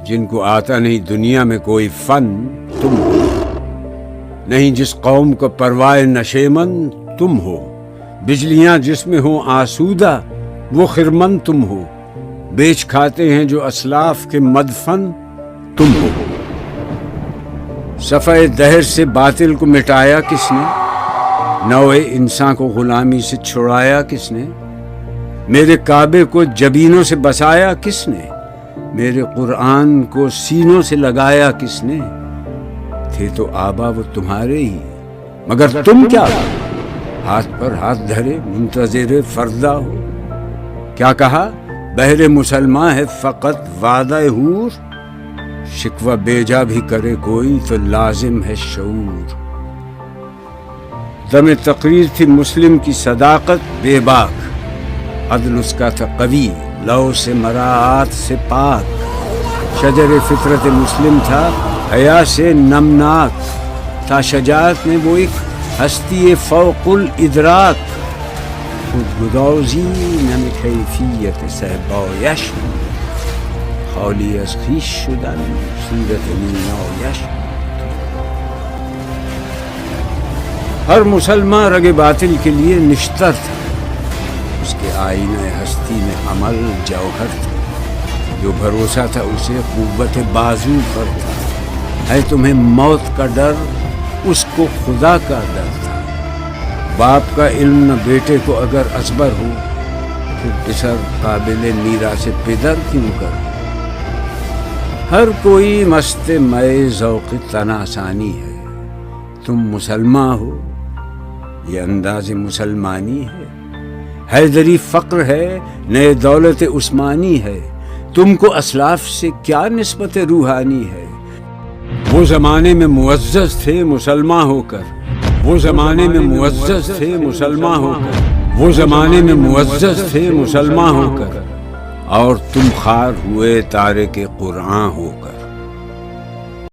جن کو آتا نہیں دنیا میں کوئی فن تم ہو، نہیں جس قوم کو پرواہ نشیمن تم ہو، بجلیاں جس میں ہوں آسودہ وہ خرمن تم ہو، بیچ کھاتے ہیں جو اسلاف کے مدفن تم ہو۔ صفحہ دہر سے باطل کو مٹایا کس نے؟ نوع انسان کو غلامی سے چھڑایا کس نے؟ میرے کعبے کو جبینوں سے بسایا کس نے؟ میرے قرآن کو سینوں سے لگایا کس نے؟ تھے تو آبا وہ تمہارے ہی، مگر تم کیا ہو؟ ہاتھ پر ہاتھ دھرے منتظر فردا ہو۔ کیا کہا؟ بہر مسلمان ہے فقط وعدہ حور، شکوہ بیجا بھی کرے کوئی تو لازم ہے شعور۔ دم تقریر تھی مسلم کی صداقت بے باک، عدل اس کا تھا قوی لو سے مراعات سے پاک، شجر فطرت مسلم تھا حیا سے نمناک، تھا شجاعت میں وہ ایک ہستی فوق الادراک، خود گدازی نم کیفیت سہبایش، خالی از خویش شدن صورت مینایش۔ ہر مسلمان رگ باطل کے لیے نشتر تھا، اس کے آئینہ ہستی میں عمل جوہر تھا، جو بھروسہ تھا اسے قوت بازو پر تھا، ہے تمہیں موت کا ڈر اس کو خدا کا ڈر تھا۔ باپ کا علم نہ بیٹے کو اگر ازبر ہو، پھر پسر قابل میراث پدر کیوں کر؟ ہر کوئی مست مئے ذوق تناسانی ہے، تم مسلمان ہو یہ انداز مسلمانی ہے، حیدری فقر ہے نئے دولت عثمانی ہے، تم کو اسلاف سے کیا نسبت روحانی ہے؟ وہ زمانے میں معزز تھے مسلمان ہو کر، وہ زمانے میں معزز تھے مسلمان ہو کر، وہ زمانے میں معزز تھے مسلمان ہو کر، اور تم خار ہوئے تارک قرآن ہو کر۔